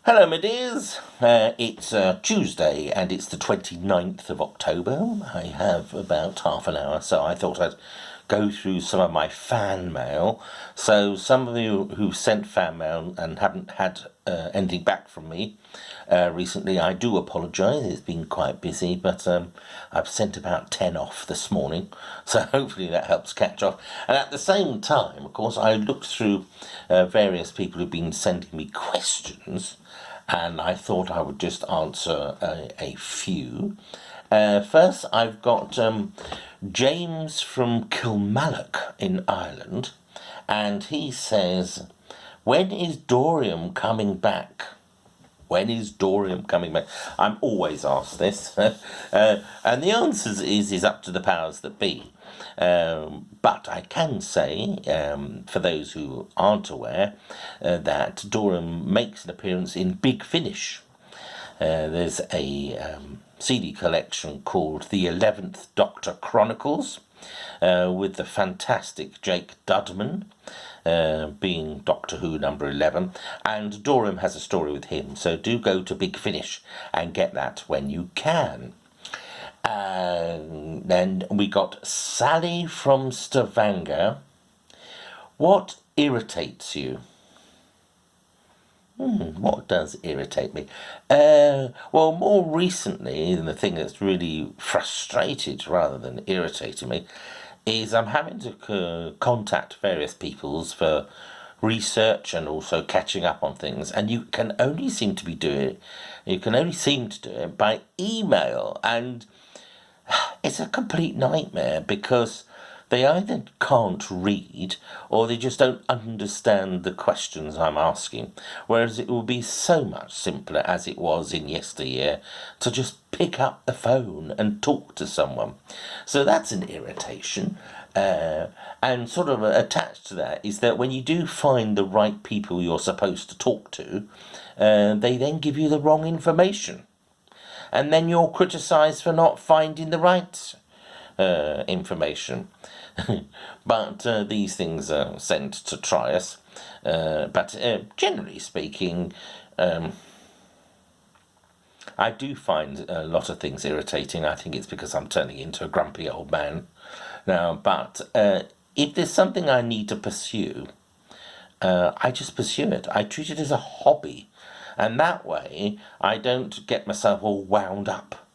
Hello, my dears. It's Tuesday and it's the 29th of October. I have about half an hour, so I thought I'd go through some of my fan mail. So, some of you who sent fan mail and haven't had anything back from me recently, I do apologise. It's been quite busy, but I've sent about 10 off this morning, so hopefully that helps catch off. And at the same time, of course, I looked through various people who've been sending me questions, and I thought I would just answer a few. First, I've got James from Kilmallock in Ireland, and he says, when is Dorian coming back? When is Dorian coming back? I'm always asked this, and the answer is up to the powers that be. But I can say, for those who aren't aware, that Dorian makes an appearance in Big Finish. There's a CD collection called The 11th Doctor Chronicles, with the fantastic Jake Dudman being Doctor Who number 11, and Dorian has a story with him, so do go to Big Finish and get that when you can. And then we got Sally from Stavanger. What irritates you? What does irritate me? Well, more recently, the thing that's really frustrated rather than irritating me is I'm having to contact various peoples for research and also catching up on things, and you can only seem to do it by email, and it's a complete nightmare because they either can't read or they just don't understand the questions I'm asking. Whereas it would be so much simpler, as it was in yesteryear, to just pick up the phone and talk to someone. So that's an irritation. And sort of attached to that is that when you do find the right people you're supposed to talk to, they then give you the wrong information. And then you're criticised for not finding the right information. But these things are sent to try us. But generally speaking, I do find a lot of things irritating. I think it's because I'm turning into a grumpy old man now. But if there's something I need to pursue, I just pursue it. I treat it as a hobby. And that way, I don't get myself all wound up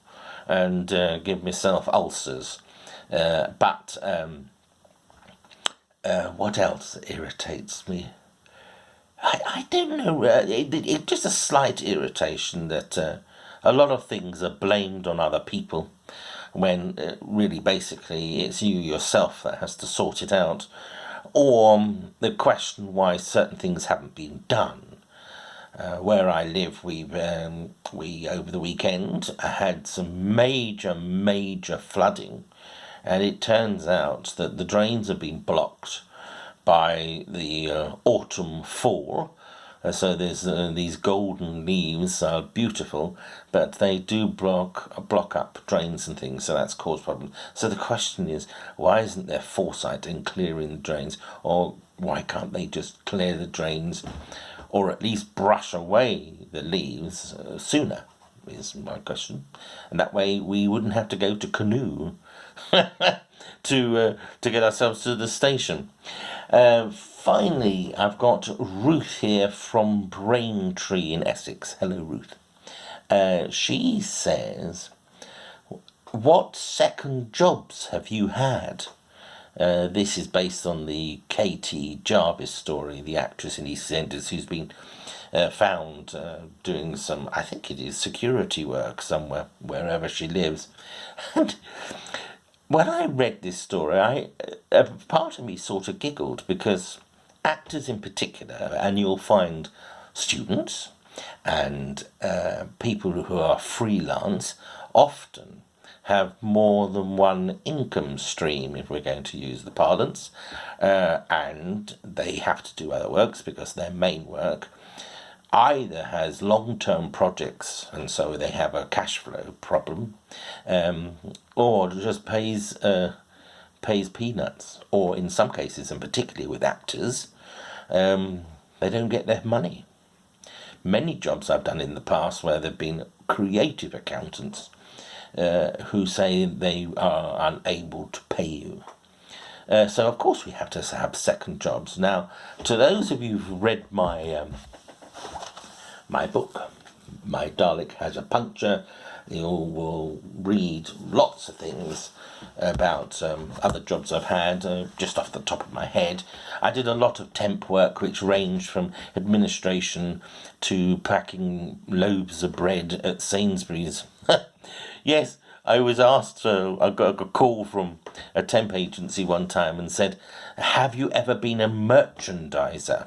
and give myself ulcers. But what else irritates me? I don't know. It's just a slight irritation that a lot of things are blamed on other people when really basically it's you yourself that has to sort it out. Or the question why certain things haven't been done. Where I live, we over the weekend had some major flooding, and it turns out that the drains have been blocked by the autumn fall. So there's these golden leaves are beautiful, but they do block up drains and things, so that's caused problems. So the question is, why isn't there foresight in clearing the drains, or why can't they just clear the drains, or at least brush away the leaves sooner? Is my question, and that way we wouldn't have to go to canoe to get ourselves to the station. Finally, I've got Ruth here from Braintree in Essex. Hello, Ruth. She says, what second jobs have you had? This is based on the Katie Jarvis story, the actress in EastEnders who's been found doing some, I think it is security work somewhere, wherever she lives. And when I read this story, part of me sort of giggled because actors in particular, and you'll find students and people who are freelance, often have more than one income stream, if we're going to use the parlance, and they have to do other works because their main work either has long-term projects and so they have a cash flow problem, or just pays peanuts, or in some cases, and particularly with actors, they don't get their money many jobs I've done in the past where there have been creative accountants who say they are unable to pay you. So of course we have to have second jobs. Now, to those of you who've read my my book, My Dalek Has a Puncture, you will read lots of things about other jobs I've had, just off the top of my head. I did a lot of temp work which ranged from administration to packing loaves of bread at Sainsbury's. Yes, I was asked, I got a call from a temp agency one time and said, "Have you ever been a merchandiser?"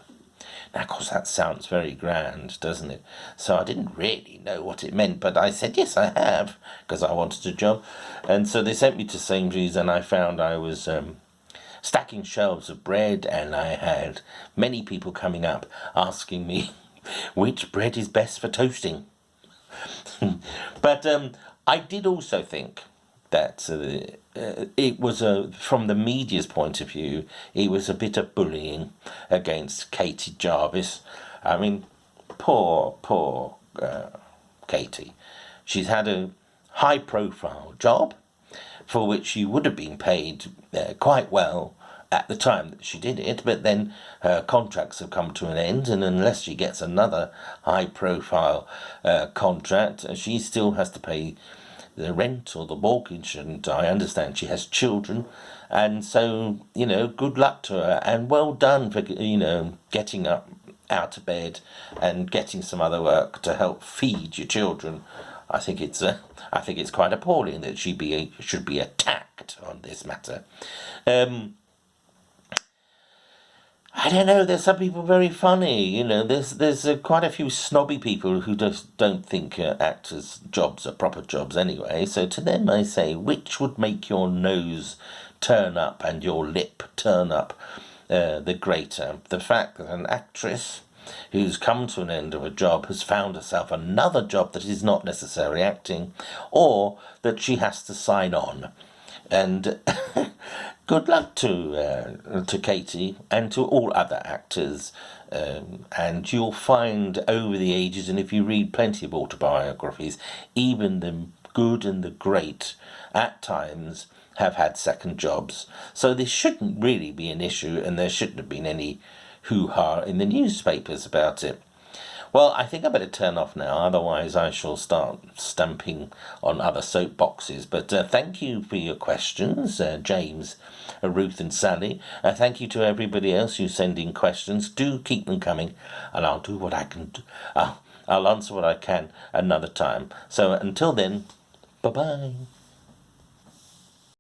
Now, of course, that sounds very grand, doesn't it? So I didn't really know what it meant, but I said, yes, I have, because I wanted a job. And so they sent me to Sainsbury's, and I found I was stacking shelves of bread, and I had many people coming up asking me which bread is best for toasting. But I did also think that it was from the media's point of view, it was a bit of bullying against Katie Jarvis. I mean, poor Katie. She's had a high-profile job for which she would have been paid quite well at the time that she did it, but then her contracts have come to an end, and unless she gets another high-profile contract, she still has to pay the rent or the mortgage, and I understand she has children, and so, good luck to her, and well done for, getting up out of bed and getting some other work to help feed your children. I think it's quite appalling that she should be attacked on this matter. I don't know, there's some people very funny, there's quite a few snobby people who just don't think actors' jobs are proper jobs anyway, so to them I say, which would make your nose turn up and your lip turn up the greater? The fact that an actress who's come to an end of a job has found herself another job that is not necessarily acting, or that she has to sign on. And good luck to Katie and to all other actors. And you'll find over the ages, and if you read plenty of autobiographies, even the good and the great at times have had second jobs. So this shouldn't really be an issue, and there shouldn't have been any hoo-ha in the newspapers about it. Well, I think I better turn off now, otherwise I shall start stamping on other soapboxes. But thank you for your questions, James, Ruth and Sally. Thank you to everybody else who send in questions. Do keep them coming, and I'll do what I can do. I'll answer what I can another time. So until then, bye-bye.